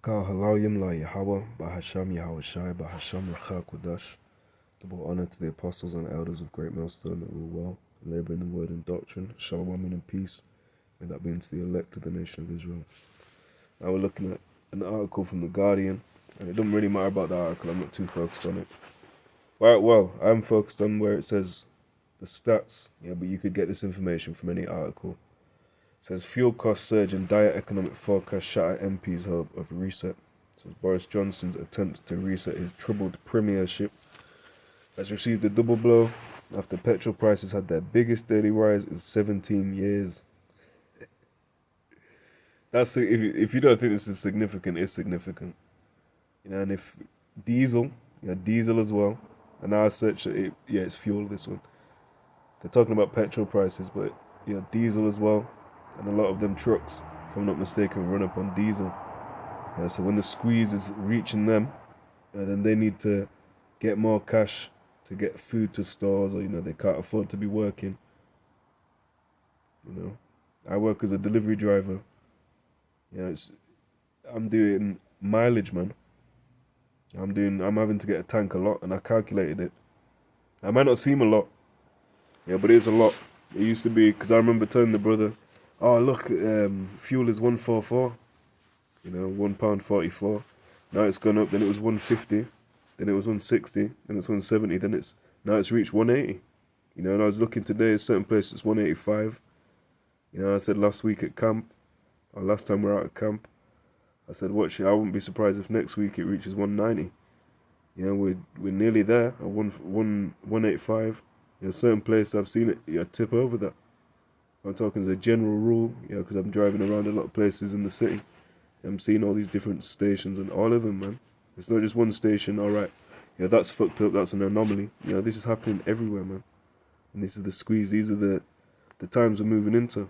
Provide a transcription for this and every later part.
halalyam la Yahawah, bahasham Yahawashi, bahasham Kodash. Double honor to the apostles and elders of Great Millstone that rule well, laboring in word and doctrine, shalom and peace. May that be unto the elect of the nation of Israel. Now we're looking at an article from The Guardian, and it doesn't really matter about the article, I'm not too focused on it. Well, I'm focused on where it says the stats, but you could get this information from any article. It says fuel cost surge and dire economic forecast shatter MP's hope of reset. It says Boris Johnson's attempt to reset his troubled premiership has received a double blow after petrol prices had their biggest daily rise in 17 years. That's if you don't think this is significant, it's significant. And if diesel as well. And now I searched it, it's fuel, this one. They're talking about petrol prices, but diesel as well. And a lot of them trucks, if I'm not mistaken, run up on diesel. So when the squeeze is reaching them, then they need to get more cash to get food to stores, or they can't afford to be working. I work as a delivery driver. I'm doing mileage, man. I'm having to get a tank a lot, and I calculated it. I might not seem a lot, but it's a lot. It used to be, because I remember telling the brother, oh look, fuel is 144, £1.44. Now it's gone up. Then it was 150, then it was 160, then it's 170, then now it's reached 180. And I was looking today, certain places it's 185. I said last week at camp, or last time we were out at camp, I said, watch it, I wouldn't be surprised if next week it reaches 190. We're nearly there at 185. Certain places I've seen it tip over that. I'm talking as a general rule, because I'm driving around a lot of places in the city. I'm seeing all these different stations, and all of them, man. It's not just one station, alright, that's fucked up, that's an anomaly. This is happening everywhere, man. And this is the squeeze, these are the times we're moving into.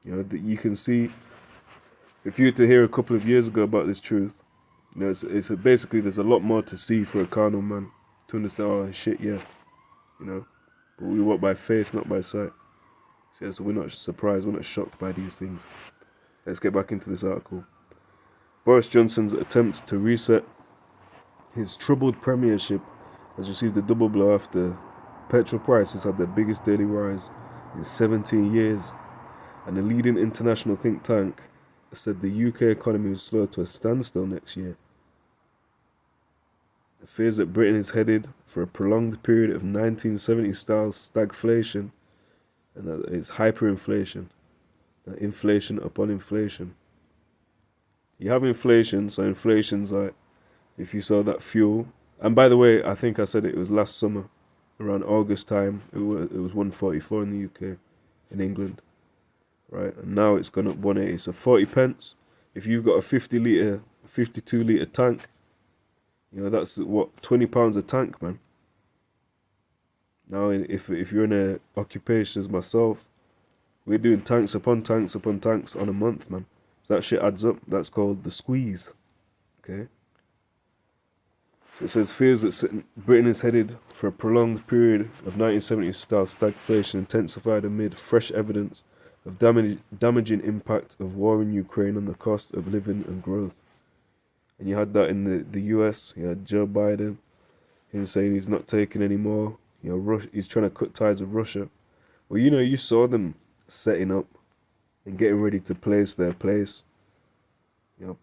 That you can see, if you were to hear a couple of years ago about this truth, it's basically there's a lot more to see for a carnal man to understand. Oh shit, but we walk by faith, not by sight. So we're not surprised, we're not shocked by these things. Let's get back into this article. Boris Johnson's attempt to reset his troubled premiership has received a double blow after petrol prices had their biggest daily rise in 17 years, and a leading international think tank said the UK economy was slow to a standstill next year. It fears that Britain is headed for a prolonged period of 1970s-style stagflation, and that it's hyperinflation, inflation upon inflation. You have inflation, so inflation's like, if you saw that fuel, and by the way, I think I said it was last summer, around August time, it was 144 in the UK, in England. Right, and now it's gone up 180, so 40 pence. If you've got a 50 litre, 52 litre tank, that's what, £20 a tank, man. Now, if you're in a occupation as myself, we're doing tanks upon tanks upon tanks on a month, man. So that shit adds up. That's called the squeeze. Okay. So it says fears that Britain is headed for a prolonged period of 1970s style stagflation intensified amid fresh evidence of damaging impact of war in Ukraine on the cost of living and growth. And you had that in the US. You had Joe Biden. He's saying he's not taking any more. He's trying to cut ties with Russia. Well, you saw them setting up and getting ready to place their place.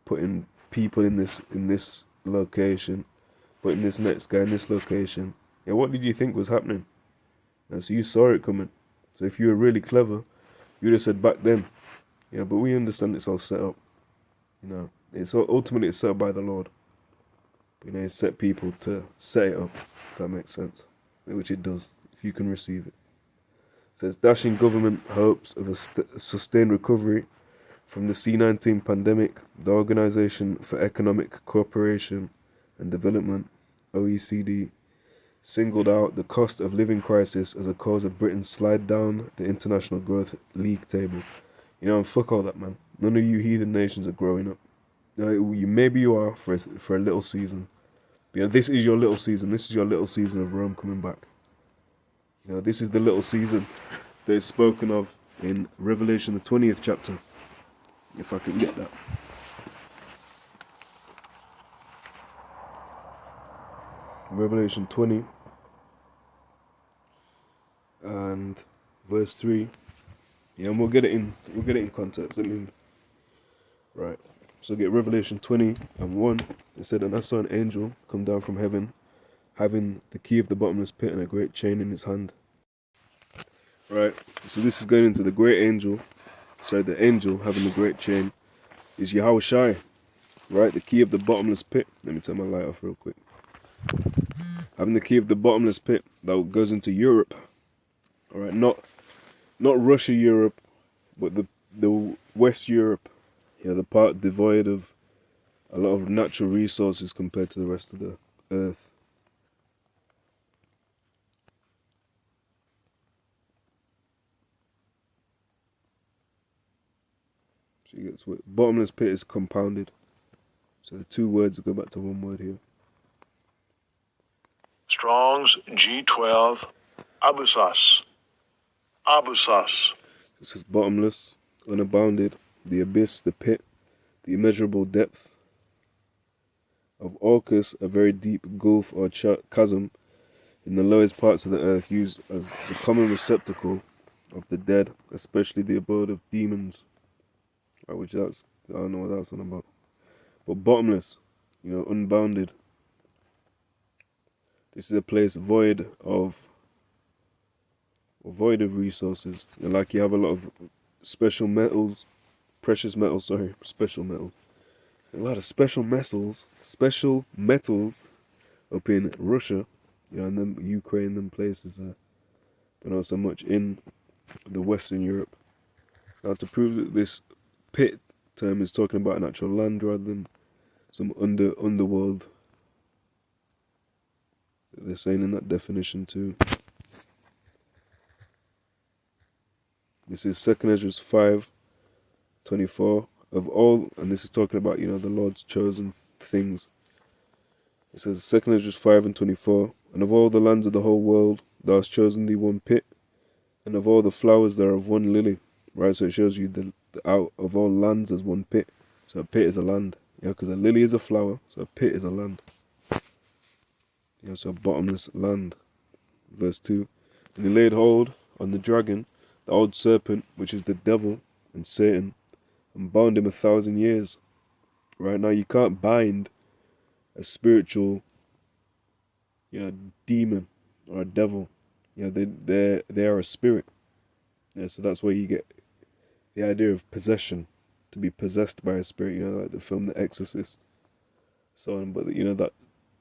Putting people in this location, putting this next guy in this location. What did you think was happening? So you saw it coming. So if you were really clever, you'd have said back then, but we understand it's all set up. It's ultimately set up by the Lord. It's set people to set it up, if that makes sense, which it does, if you can receive it. It says dashing government hopes of a sustained recovery from the C-19 pandemic. The Organization for Economic Cooperation and Development, OECD, singled out the cost of living crisis as a cause of Britain's slide down the international growth league table. And fuck all that, man. None of you heathen nations are growing up. Maybe you are for a little season. But, this is your little season. This is your little season of Rome coming back. This is the little season that is spoken of in Revelation, the 20th chapter. If I can get that. Revelation 20 and verse 3. Yeah, and we'll get it in context. Right. So get Revelation 20 and 1. It said, "And I saw an angel come down from heaven, having the key of the bottomless pit and a great chain in his hand." Right. So this is going into the great angel. So the angel having the great chain is Yahawashi. Right, the key of the bottomless pit. Let me turn my light off real quick. Having the key of the bottomless pit that goes into Europe. All right, not Russia, Europe, but the West Europe. Yeah, the part devoid of a lot of natural resources compared to the rest of the earth. So you get bottomless pit is compounded. So the two words go back to one word here. Strong's G12, abusas. Abusas. It says bottomless, unabounded, the abyss, the pit, the immeasurable depth. Of Orcus, a very deep gulf or chasm in the lowest parts of the earth, used as the common receptacle of the dead, especially the abode of demons. Right, which I don't know what that's on about. But bottomless, unbounded. This is a place void of resources. And like you have a lot of special metals, special metals. A lot of special metals up in Russia, and then Ukraine, and places, but not so much in the Western Europe. Now, to prove that this pit term is talking about an actual land rather than some underworld, they're saying in that definition too. This is 2 Ezra 5:24. Of all, and this is talking about, the Lord's chosen things. It says 2 Ezra 5:24, "And of all the lands of the whole world, thou hast chosen thee one pit, and of all the flowers thereof one lily." Right, so it shows you the out of all lands there's one pit. So a pit is a land. Yeah, because a lily is a flower, so a pit is a land. Yeah, so a bottomless land. Verse 2, "And he laid hold on the dragon, the old serpent, which is the devil and Satan, and bound him 1,000 years." Right, now you can't bind a spiritual, demon or a devil. They are a spirit. Yeah, so that's where you get the idea of possession, to be possessed by a spirit. Like the film The Exorcist. So on, but that,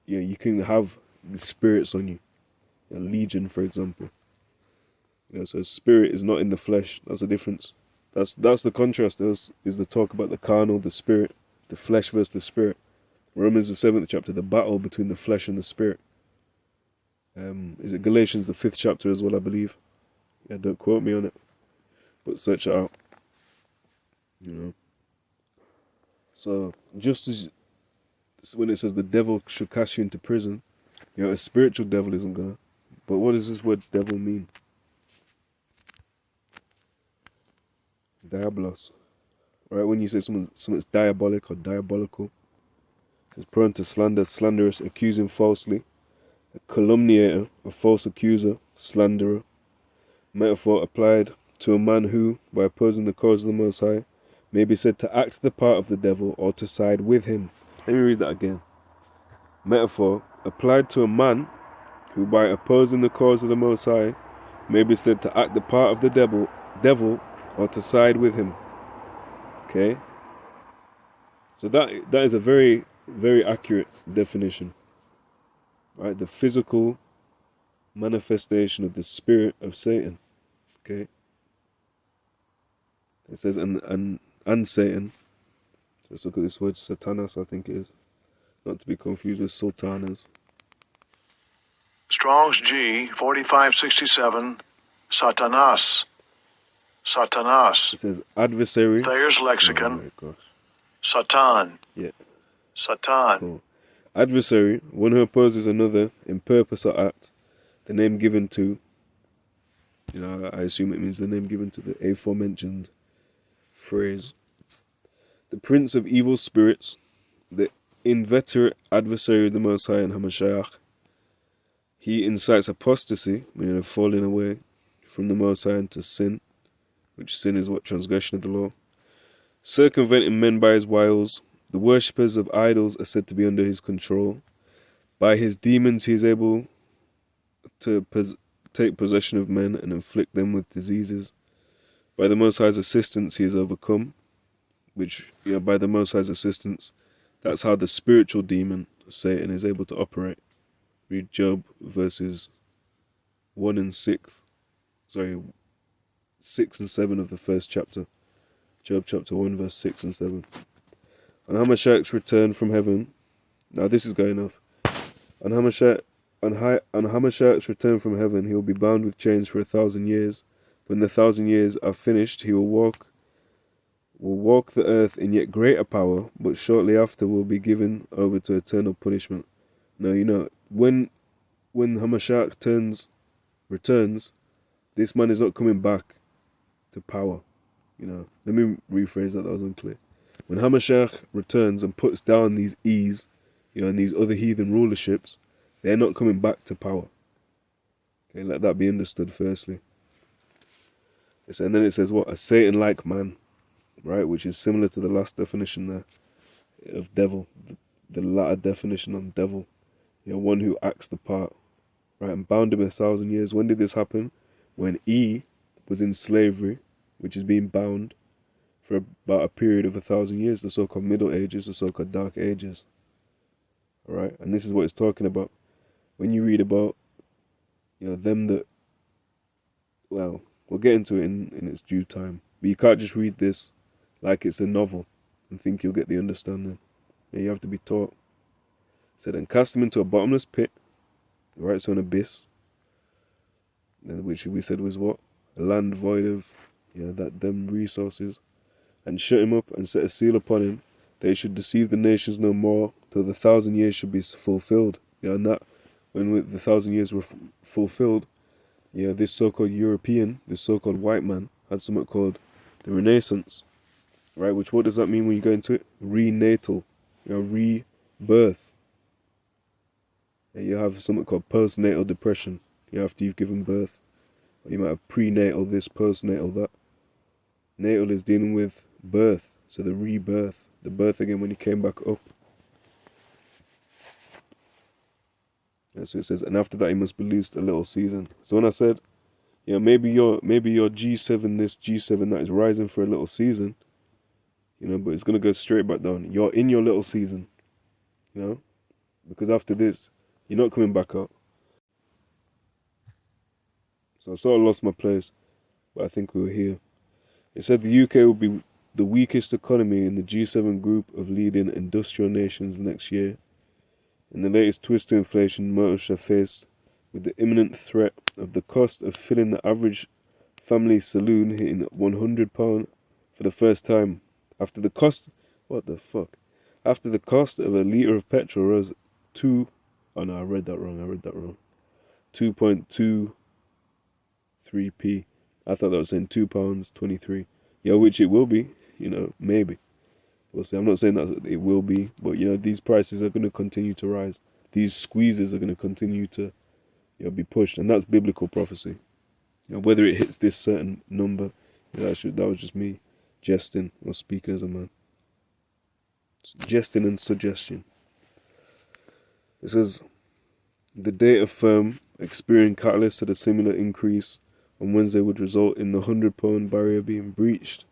you can have the spirits on you. Legion, for example. So spirit is not in the flesh. That's the difference. That's the contrast. Is the talk about the carnal, the spirit, the flesh versus the spirit. Romans the 7th chapter, the battle between the flesh and the spirit. Is it Galatians the 5th chapter as well, I believe? Yeah, don't quote me on it, but search it out. So just as when it says the devil should cast you into prison, a spiritual devil isn't gonna. But what does this word devil mean? Diabolos. Right, when you say something's diabolic or diabolical, it's prone to slander, slanderous, accusing falsely, a calumniator, a false accuser, slanderer. Metaphor applied to a man who, by opposing the cause of the Most High, may be said to act the part of the devil or to side with him. Let me read that again. Metaphor applied to a man who, by opposing the cause of the Most High, may be said to act the part of the devil or to side with him. Okay? So that is a very, very accurate definition. Right? The physical manifestation of the spirit of Satan. Okay? It says and Satan. Let's look at this word Satanas, I think it is. Not to be confused with sultanas. Strong's G 4567, Satanas. Satanas. It says adversary. Thayer's lexicon. Oh my gosh. Satan. Yeah. Satan. Cool. Adversary, one who opposes another in purpose or act. The name given to, I assume it means the name given to the aforementioned phrase. The prince of evil spirits, the inveterate adversary of the Most High and Hamashiach, He incites apostasy, meaning a falling away from the Most High into sin, which sin is what? Transgression of the law. Circumventing men by his wiles. The worshippers of idols are said to be under his control. By his demons he is able to take possession of men and inflict them with diseases. By the Most High's assistance he is overcome, which, by the Most High's assistance, that's how the spiritual demon, Satan, is able to operate. Read Job verses 1 and 6. 6 and 7 of the first chapter. Job chapter 1, verse 6 and 7. On Hamashiach's return from heaven, now this is going off. On Hamashiach's return from heaven, he will be bound with chains for 1,000 years. When the 1,000 years are finished, he will walk the earth in yet greater power, but shortly after will be given over to eternal punishment. Now, when Hamashiach returns, this man is not coming back to power. Let me rephrase that was unclear. When Hamashiach returns and puts down these E's, and these other heathen rulerships, they're not coming back to power. Okay, let that be understood firstly. And then it says what? A Satan-like man, right? Which is similar to the last definition there of devil, the latter definition on devil. One who acts the part, right? And bound him 1,000 years. When did this happen? When E was in slavery, which is being bound for about a period of 1,000 years, the so-called Middle Ages, the so-called Dark Ages. All right, and this is what it's talking about. When you read about, them that, well, we'll get into it in its due time. But you can't just read this like it's a novel and think you'll get the understanding. You have to be taught. It said, and cast them into a bottomless pit, right? So an abyss, which we said was what? A land void of, them resources, and shut him up and set a seal upon him. They should deceive the nations no more till the 1,000 years should be fulfilled. And that, when the 1,000 years were fulfilled, this so-called European, this so-called white man, had something called the Renaissance, right? Which, what does that mean when you go into it? Renatal, rebirth. You have something called postnatal depression, after you've given birth. Or you might have prenatal this, postnatal that. Natal is dealing with birth, so the rebirth, the birth again when you came back up. And so it says, and after that he must be loosed a little season. So when I said, maybe your G7 this, G7 that is rising for a little season, but it's gonna go straight back down. You're in your little season, because after this, you're not coming back up. So I sort of lost my place, but I think we were here. It said the UK will be the weakest economy in the G7 group of leading industrial nations next year. In the latest twist to inflation, motorists are faced with the imminent threat of the cost of filling the average family saloon hitting £100 for the first time. After the cost of a litre of petrol rose I read that wrong. 2.23p. I thought that was saying £2.23. Which it will be, maybe. We'll see. I'm not saying that it will be, but these prices are going to continue to rise. These squeezes are going to continue to, be pushed, and that's biblical prophecy. Whether it hits this certain number, that was just me jesting or speaking as a man. Jesting and suggestion. It says the date of firm experiencing catalysts at a similar increase on Wednesday would result in the £100 barrier being breached.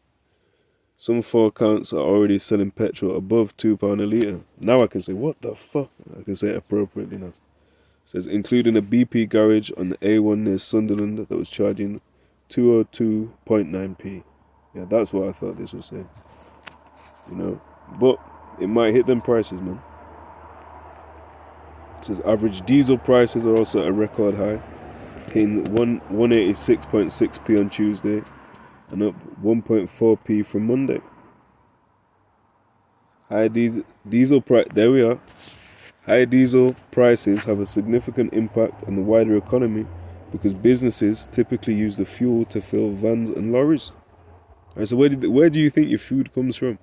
Some forecounts are already selling petrol above £2 a litre. Now I can say, what the fuck? I can say it appropriately now. It says, including a BP garage on the A1 near Sunderland that was charging 202.9p. That's what I thought this was saying. But it might hit them prices, man. It says, average diesel prices are also at a record high, hitting 186.6p on Tuesday, and up 1.4p from Monday. High diesel prices have a significant impact on the wider economy because businesses typically use the fuel to fill vans and lorries. Right, so where do you think your food comes from?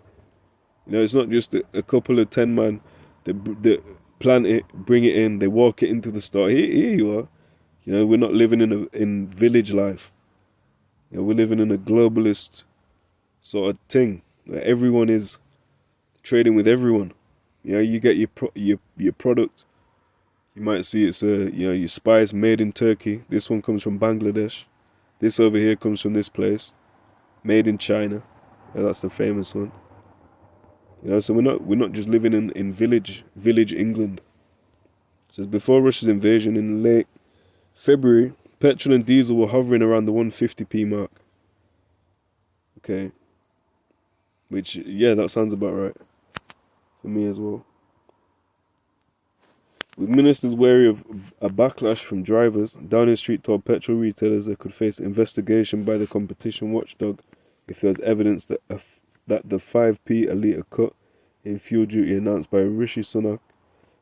It's not just a couple of 10 man that plant it, bring it in, they walk it into the store. Here you are. You know, we're not living in village life. You know, we're living in a globalist sort of thing where everyone is trading with everyone. You know, you get your product. You might see it's your spice made in Turkey. This one comes from Bangladesh. This over here comes from this place, made in China. Yeah, that's the famous one. You know, so we're not just living in village England. It says before Russia's invasion in late February, petrol and diesel were hovering around the 150p mark. Okay. Which, yeah, that sounds about right for me as well. With ministers wary of a backlash from drivers, Downing Street told petrol retailers they could face investigation by the competition watchdog if there was evidence that the 5p a litre cut in fuel duty announced by Rishi Sunak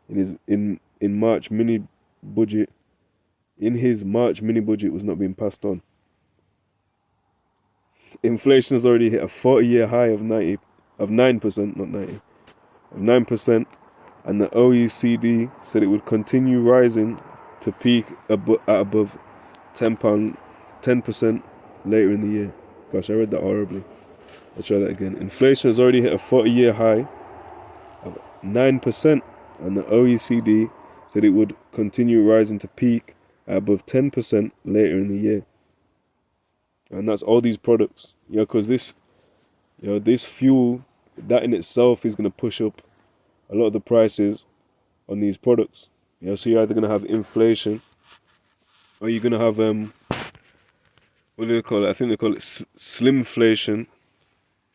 in his March mini budget was not being passed on. Inflation has already hit a 40-year high of 9%, and the OECD said it would continue rising to peak at above £10% later in the year. Gosh, I read that horribly. Let's try that again. Inflation has already hit a 40-year high of 9%, and the OECD said it would continue rising to peak at above 10% later in the year. And that's all these products, because this fuel, that in itself is going to push up a lot of the prices on these products. So you're either going to have inflation, or you're going to have what do they call it? I think they call it slimflation,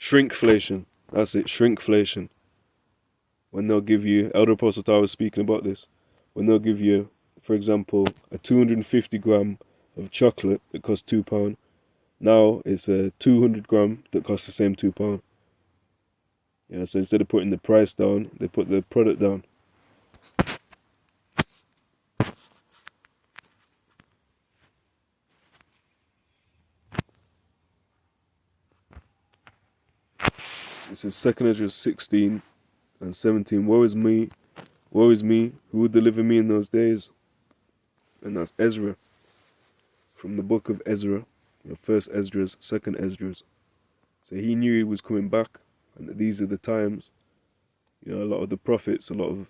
shrinkflation. That's it, shrinkflation. When they'll give you, Elder Apostle Tower was speaking about this. When they'll give you, for example, a 250 gram of chocolate that costs £2. Now it's a 200 gram that costs the same £2. So instead of putting the price down, they put the product down. This is 2 Ezra 16 and 17. Woe is me, who would deliver me in those days? And that's Ezra, from the book of Ezra, first Esdras, second Esdras. So he knew he was coming back, and that these are the times. A lot of the prophets, a lot of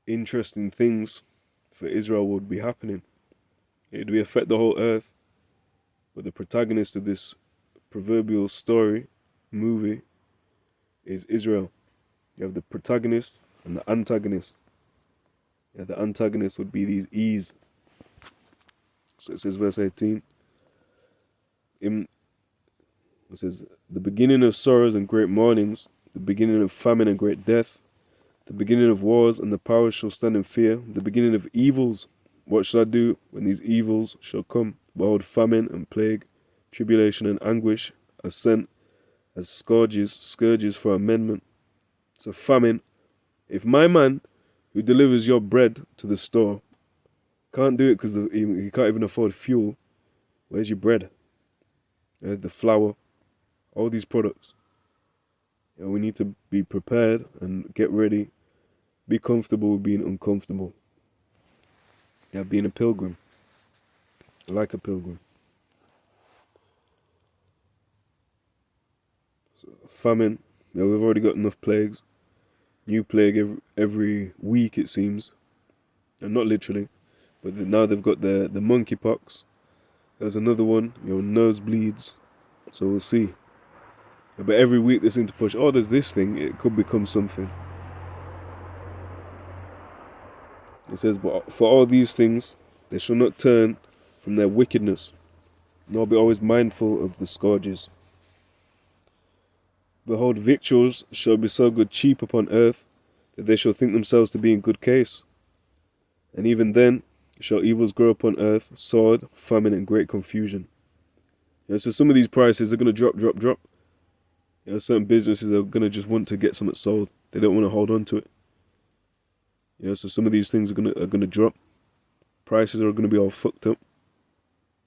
interesting things for Israel would be happening. It would affect the whole earth. But the protagonist of this proverbial movie, is Israel. You have the protagonist and the antagonist. The antagonist would be these E's. So it says, verse 18. It says, the beginning of sorrows and great mournings, the beginning of famine and great death, the beginning of wars, and the powers shall stand in fear, the beginning of evils. What shall I do when these evils shall come? Behold, famine and plague, tribulation and anguish are sent as scourges for amendment. So famine, if my man who delivers your bread to the store can't do it because he can't even afford fuel, where's your bread? The flour, all these products. We need to be prepared and get ready. Be comfortable with being uncomfortable. Being a pilgrim. Like a pilgrim. So, famine. We've already got enough plagues. New plague every week, it seems. And not literally. But now they've got the monkeypox. There's another one, nosebleeds. So we'll see. But every week they seem to push, there's this thing, it could become something. It says, but for all these things, they shall not turn from their wickedness, nor be always mindful of the scourges. Behold, victuals shall be so good cheap upon earth, that they shall think themselves to be in good case. And even then shall evils grow upon earth, sword, famine, and great confusion. So some of these prices are going to drop. Certain businesses are going to just want to get something sold. They don't want to hold on to it. So some of these things are going to drop. Prices are going to be all fucked up.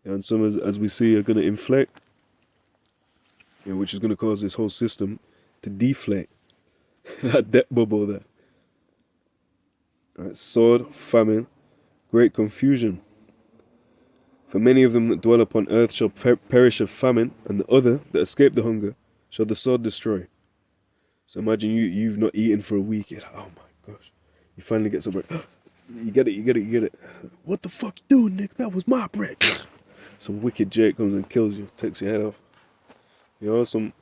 And some, as we see, are going to inflate. Which is going to cause this whole system to deflate. That debt bubble there. Right? Sword, famine, great confusion. For many of them that dwell upon earth shall perish of famine, and the other that escape the hunger shall the sword destroy. So imagine you've not eaten for a week. You're like, oh my gosh. You finally get some bread. You get it. What the fuck you doing, Nick? That was my bread. Some wicked Jake comes and kills you, takes your head off. You know,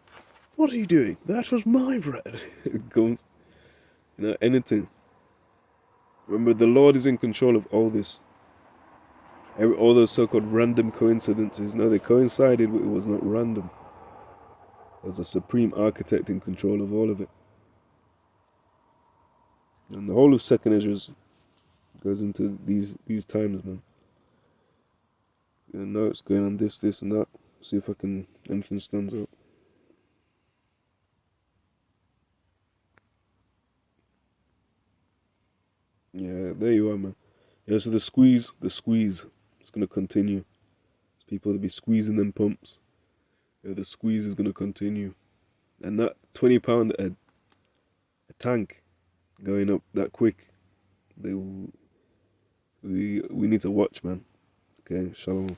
what are you doing? That was my bread. It comes, anything. Remember, the Lord is in control of all this. All those so-called random coincidences, no, they coincided, but it was not random. There's a supreme architect in control of all of it. And the whole of Second Ezra goes into these times, man. And now it's going on this, and that. See if anything stands out. Yeah, there you are, man. Yeah, so the squeeze, it's gonna continue. There's people to be squeezing them pumps. Yeah, the squeeze is gonna continue. And that £20 a tank going up that quick, we need to watch, man. Okay, shalom.